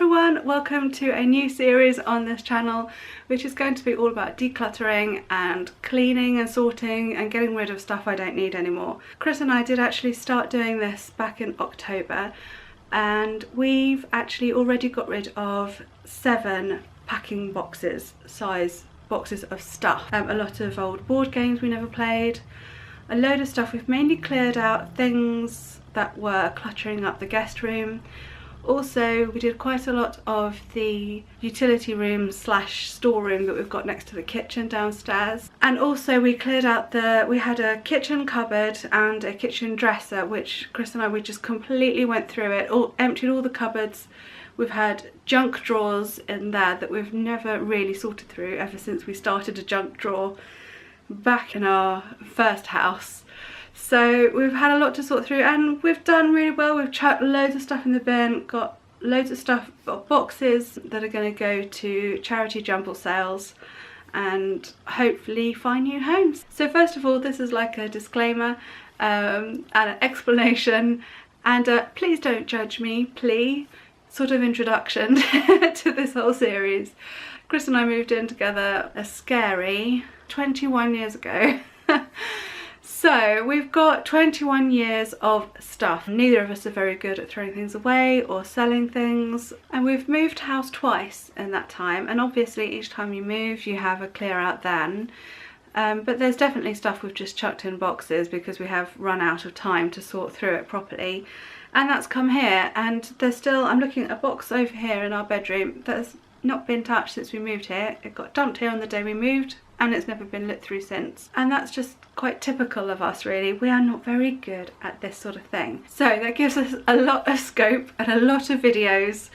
everyone, welcome to a new series on this channel which is going to be all about decluttering and cleaning and sorting and getting rid of stuff I don't need anymore. Chris and I did actually start doing this back in October and we've actually already got rid of 7 packing boxes, size boxes of stuff. A lot of old board games we never played, a load of stuff. We've mainly cleared out things that were cluttering up the guest room. Also, we did quite a lot of the utility room slash storeroom that we've got next to the kitchen downstairs. And also we cleared out we had a kitchen cupboard and a kitchen dresser, which Chris and I, we just completely went through it, emptied all the cupboards. We've had junk drawers in there that we've never really sorted through ever since we started a junk drawer back in our first house. So we've had a lot to sort through and we've done really well. We've chucked loads of stuff in the bin, got loads of stuff, boxes that are going to go to charity jumble sales and hopefully find new homes. So first of all, this is like a disclaimer and an explanation, and please don't judge me, please, sort of introduction to this whole series. Chris and I moved in together a scary 21 years ago. So we've got 21 years of stuff. Neither of us are very good at throwing things away or selling things, and we've moved house twice in that time, and obviously each time you move you have a clear out then, but there's definitely stuff we've just chucked in boxes because we have run out of time to sort through it properly, and that's come here. And there's still, I'm looking at a box over here in our bedroom that's not been touched since we moved here. It got dumped here on the day we moved and it's never been lit through since, and that's just quite typical of us really. We are not very good at this sort of thing, so that gives us a lot of scope and a lot of videos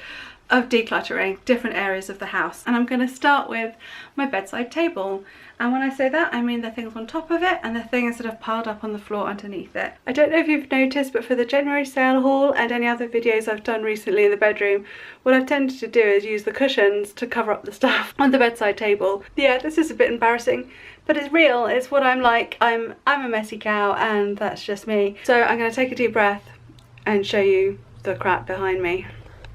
of decluttering different areas of the house. And I'm going to start with my bedside table, and when I say that I mean the things on top of it and the things that have piled up on the floor underneath it. I don't know if you've noticed, but for the January sale haul and any other videos I've done recently in the bedroom, what I've tended to do is use the cushions to cover up the stuff on the bedside table. Yeah, this is a bit embarrassing, but it's real, it's what I'm like. I'm a messy cow and that's just me. So I'm going to take a deep breath and show you the crap behind me.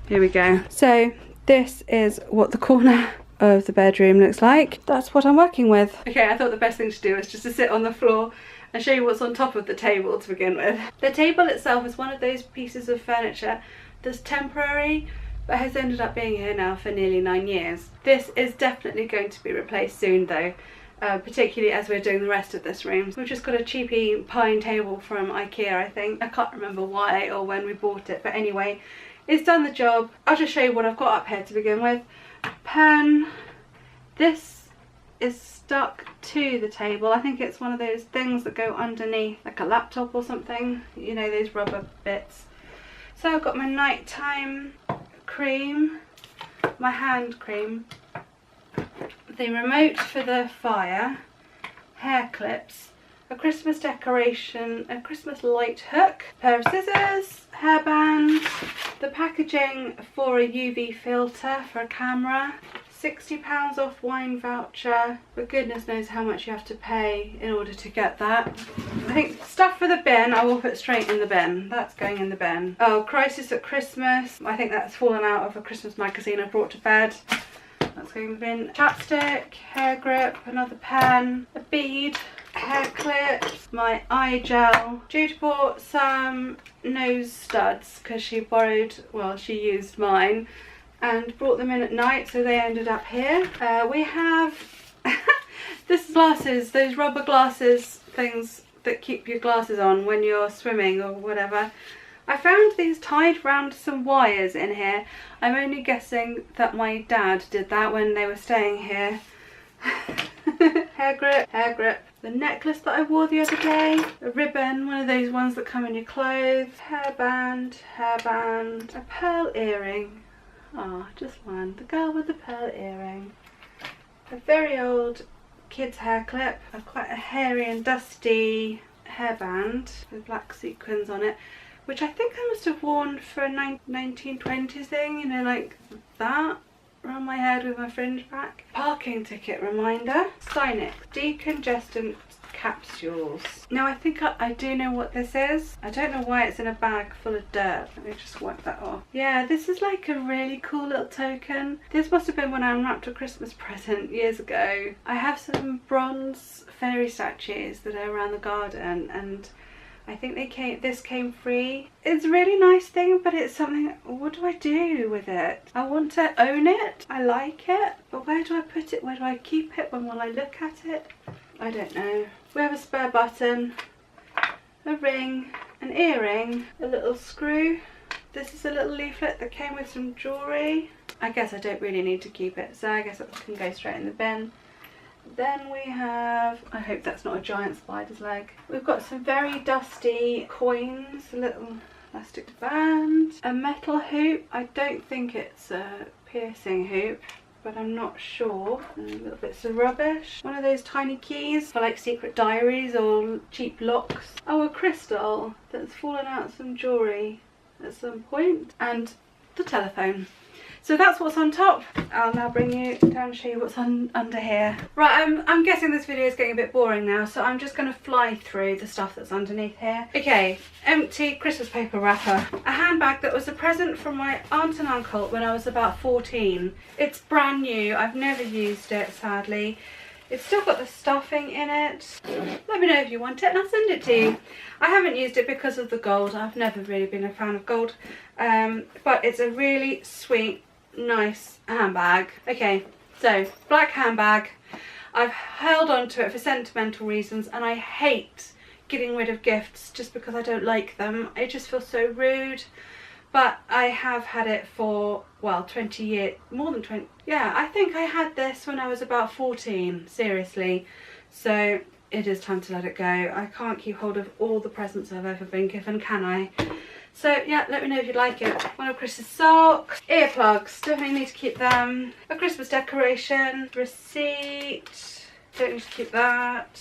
Here we go. So this is what the corner of the bedroom looks like. That's what I'm working with. Okay, I thought the best thing to do is just to sit on the floor and show you what's on top of the table to begin with. The table itself is one of those pieces of furniture that's temporary but has ended up being here now for nearly 9 years. This is definitely going to be replaced soon though, particularly as we're doing the rest of this room. We've just got a cheapy pine table from IKEA, I think. I can't remember why or when we bought it, but anyway, it's done the job. I'll just show you what I've got up here to begin with. Pen. This is stuck to the table. I think it's one of those things that go underneath like a laptop or something, you know, those rubber bits. So I've got my nighttime cream, my hand cream, the remote for the fire, hair clips, a Christmas decoration, a Christmas light hook, a pair of scissors, hairband, the packaging for a UV filter for a camera, £60 off wine voucher, but goodness knows how much you have to pay in order to get that. I think stuff for the bin I will put straight in the bin. That's going in the bin. Oh, Crisis at Christmas. I think that's fallen out of a Christmas magazine I brought to bed. That's going in the bin. Chapstick, hair grip, another pen, a bead, hair clips, my eye gel. Jude bought some nose studs because she used mine and brought them in at night, so they ended up here. We have this glasses, those rubber glasses things that keep your glasses on when you're swimming or whatever. I found these tied round some wires in here. I'm only guessing that my dad did that when they were staying here. Hair grip, hair grip. The necklace that I wore the other day. A ribbon, one of those ones that come in your clothes. Hairband, hairband. A pearl earring. Ah, oh, just one. The girl with the pearl earring. A very old kid's hair clip. Quite a hairy and dusty hairband with black sequins on it, which I think I must have worn for a 1920s thing, you know, like that, around my head with my fringe back. Parking ticket reminder. Sinex decongestant capsules. Now I think I do know what this is. I don't know why it's in a bag full of dirt. Let me just wipe that off. Yeah, this is like a really cool little token. This must have been when I unwrapped a Christmas present years ago. I have some bronze fairy statues that are around the garden, and I think this came free. It's a really nice thing, but it's something, what do I do with it? I want to own it. I like it, but where do I put it? Where do I keep it? When will I look at it? I don't know. We have a spare button, a ring, an earring, a little screw. This is a little leaflet that came with some jewellery. I guess I don't really need to keep it, so I guess it can go straight in the bin. Then we have, I hope that's not a giant spider's leg. We've got some very dusty coins, a little elastic band, a metal hoop. I don't think it's a piercing hoop, but I'm not sure. And little bits of rubbish. One of those tiny keys for like secret diaries or cheap locks. Oh, a crystal that's fallen out of some jewellery at some point. And the telephone. So that's what's on top. I'll now bring you down and show you what's under here. Right, I'm guessing this video is getting a bit boring now, so I'm just going to fly through the stuff that's underneath here. Okay, empty Christmas paper wrapper. A handbag that was a present from my aunt and uncle when I was about 14. It's brand new. I've never used it, sadly. It's still got the stuffing in it. Let me know if you want it and I'll send it to you. I haven't used it because of the gold. I've never really been a fan of gold. But it's a really sweet, nice handbag. Okay, so black handbag. I've held on to it for sentimental reasons, and I hate getting rid of gifts just because I don't like them. It just feels so rude. But I have had it for, well, 20 years, more than 20. Yeah, I think I had this when I was about 14, seriously. So it is time to let it go. I can't keep hold of all the presents I've ever been given, can I? So yeah, let me know if you'd like it. One of Chris's socks, earplugs, definitely need to keep them. A Christmas decoration, receipt, don't need to keep that.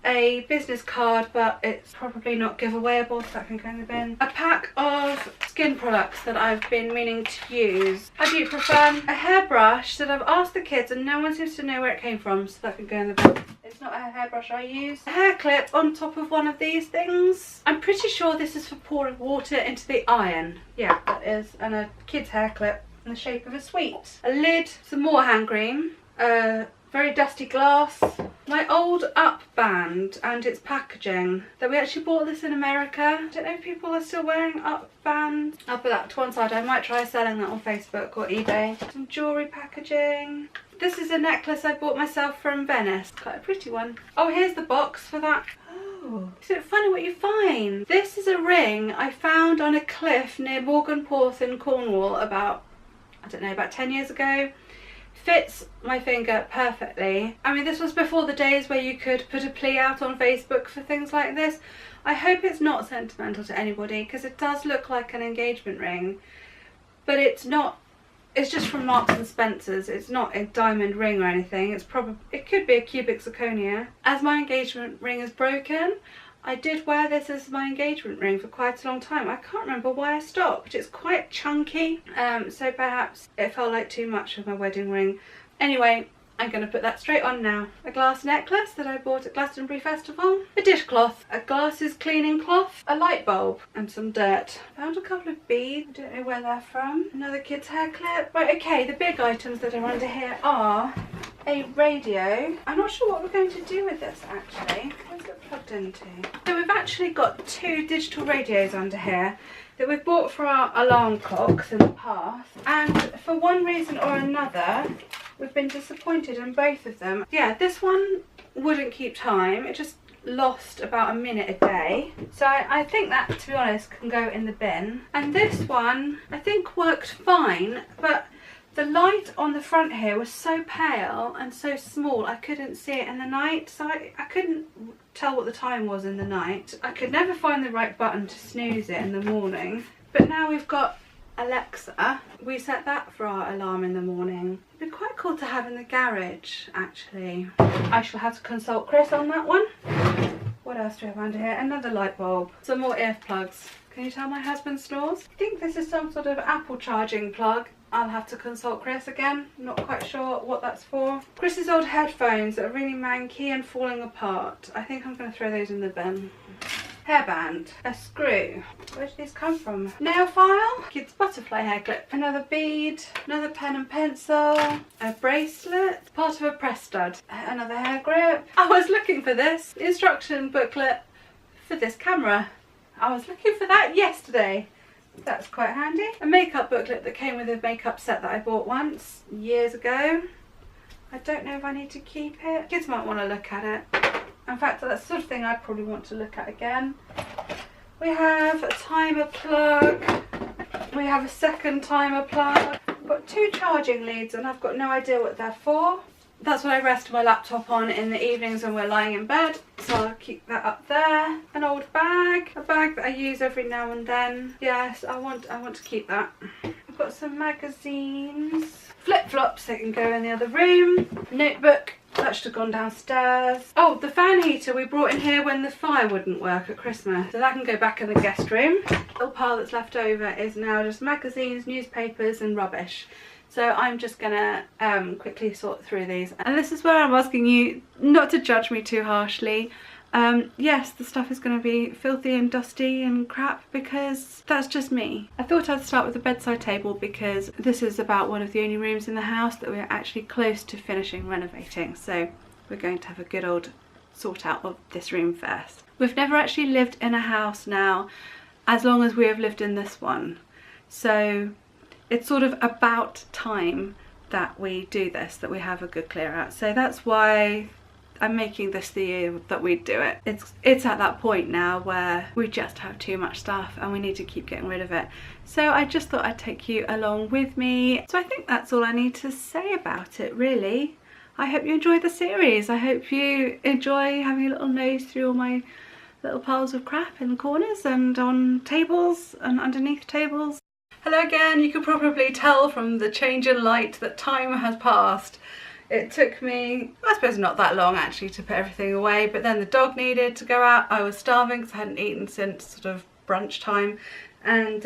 A business card, but it's probably not giveawayable, so that can go in the bin. A pack of skin products that I've been meaning to use. Ibuprofen, a hairbrush that I've asked the kids and no one seems to know where it came from, so that can go in the bin. It's not a hairbrush I use. A hair clip on top of one of these things. I'm pretty sure this is for pouring water into the iron. Yeah, that is. And a kid's hair clip in the shape of a sweet. A lid, some more hand cream, very dusty glass, my old Up band and its packaging. That we actually bought this in America. I don't know if people are still wearing Up bands. I'll put that to one side. I might try selling that on Facebook or eBay. Some jewellery packaging. This is a necklace I bought myself from Venice. Quite a pretty one. Oh, here's the box for that. Oh, isn't it funny what you find? This is a ring I found on a cliff near Morganporth in Cornwall about, I don't know, about 10 years ago. Fits my finger perfectly. I mean, this was before the days where you could put a plea out on Facebook for things like this. I hope it's not sentimental to anybody, because it does look like an engagement ring, but it's not. It's just from Marks and Spencer's. It's not a diamond ring or anything. It could be a cubic zirconia. As my engagement ring is broken, I did wear this as my engagement ring for quite a long time. I can't remember why I stopped. It's quite chunky, so perhaps it felt like too much of my wedding ring. Anyway, I'm going to put that straight on now. A glass necklace that I bought at Glastonbury Festival. A dishcloth, a glasses cleaning cloth, a light bulb and some dirt. Found a couple of beads. I don't know where they're from. Another kid's hair clip. Right, okay, the big items that are under here are a radio. I'm not sure what we're going to do with this actually. Where's it plugged into? So we've actually got two digital radios under here that we've bought for our alarm clocks in the past, and for one reason or another we've been disappointed in both of them. Yeah, this one wouldn't keep time. It just lost about a minute a day. So I think that, to be honest, can go in the bin. And this one I think worked fine, but the light on the front here was so pale and so small I couldn't see it in the night, so I couldn't tell what the time was in the night. I could never find the right button to snooze it in the morning. But now we've got Alexa, we set that for our alarm in the morning. It'd be quite cool to have in the garage actually. I shall have to consult Chris on that one. What else do we have under here? Another light bulb, some more earplugs. Can you tell my husband snores? I think this is some sort of Apple charging plug. I'll have to consult Chris again. Not quite sure what that's for. Chris's old headphones are really manky and falling apart. I think I'm going to throw those in the bin. Hairband, a screw. Where did these come from? Nail file, kids butterfly hair clip, another bead, another pen and pencil, a bracelet, part of a press stud, another hair grip. I was looking for this instruction booklet for this camera. I was looking for that yesterday. That's quite handy. A makeup booklet that came with a makeup set that I bought once, years ago. I don't know if I need to keep it. Kids might want to look at it. In fact, that's the sort of thing I'd probably want to look at again. We have a timer plug. We have a second timer plug. I've got 2 charging leads and I've got no idea what they're for. That's what I rest my laptop on in the evenings when we're lying in bed. So I'll keep that up there. An old bag. A bag that I use every now and then. Yes, I want to keep that. I've got some magazines. Flip-flops that can go in the other room. Notebook. That should have gone downstairs. Oh, the fan heater we brought in here when the fire wouldn't work at Christmas. So that can go back in the guest room. The little pile that's left over is now just magazines, newspapers and rubbish. So I'm just gonna quickly sort through these. And this is where I'm asking you not to judge me too harshly. Yes, the stuff is going to be filthy and dusty and crap because that's just me. I thought I'd start with the bedside table because this is about one of the only rooms in the house that we're actually close to finishing renovating. So we're going to have a good old sort out of this room first. We've never actually lived in a house now as long as we have lived in this one. So it's sort of about time that we do this, that we have a good clear out. So that's why I'm making this the year that we do it. It's at that point now where we just have too much stuff and we need to keep getting rid of it. So I just thought I'd take you along with me. So I think that's all I need to say about it, really. I hope you enjoyed the series. I hope you enjoy having a little nose through all my little piles of crap in the corners and on tables and underneath tables. Hello again. You can probably tell from the change in light that time has passed. It took me, I suppose not that long actually, to put everything away, but then the dog needed to go out. I was starving because I hadn't eaten since sort of brunch time, and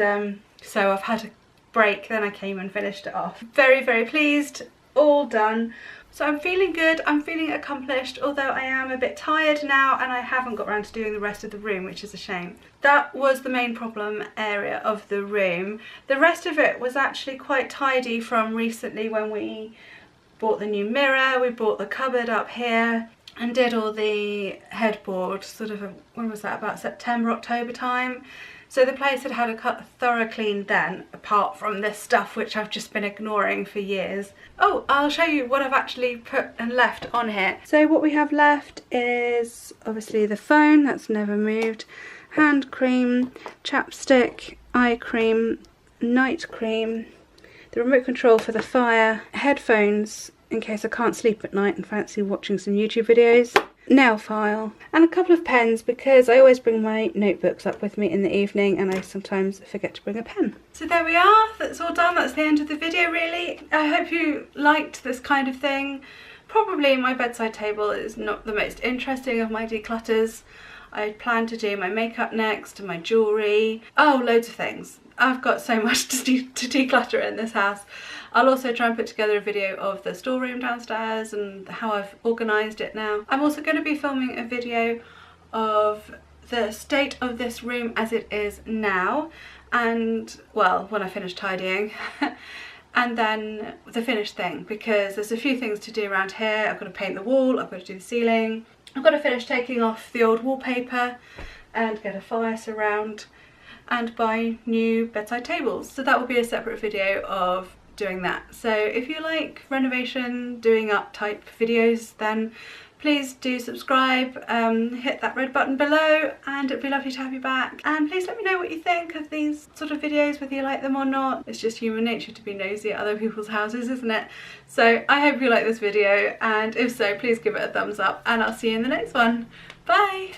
so I've had a break, then I came and finished it off. Very, very pleased, all done. So I'm feeling good, I'm feeling accomplished, although I am a bit tired now and I haven't got around to doing the rest of the room, which is a shame. That was the main problem area of the room. The rest of it was actually quite tidy from recently when we bought the new mirror, we bought the cupboard up here and did all the headboard sort of, when was that, about September, October time. So the place had had a thorough clean then, apart from this stuff which I've just been ignoring for years. Oh, I'll show you what I've actually put and left on here. So what we have left is obviously the phone, that's never moved, hand cream, chapstick, eye cream, night cream, the remote control for the fire, headphones in case I can't sleep at night and fancy watching some YouTube videos, nail file, and a couple of pens because I always bring my notebooks up with me in the evening and I sometimes forget to bring a pen. So there we are, that's all done, that's the end of the video really. I hope you liked this kind of thing. Probably my bedside table is not the most interesting of my declutters. I plan to do my makeup next and my jewellery. Oh, loads of things. I've got so much to declutter in this house. I'll also try and put together a video of the storeroom downstairs and how I've organised it now. I'm also going to be filming a video of the state of this room as it is now, and well, when I finish tidying. And then the finished thing, because there's a few things to do around here. I've got to paint the wall, I've got to do the ceiling, I've got to finish taking off the old wallpaper and get a fire surround and buy new bedside tables. So that will be a separate video of doing that. So if you like renovation, doing up type videos, then please do subscribe, hit that red button below, and it'd be lovely to have you back. And please let me know what you think of these sort of videos, whether you like them or not. It's just human nature to be nosy at other people's houses, isn't it? So I hope you like this video, and if so, please give it a thumbs up, and I'll see you in the next one. Bye!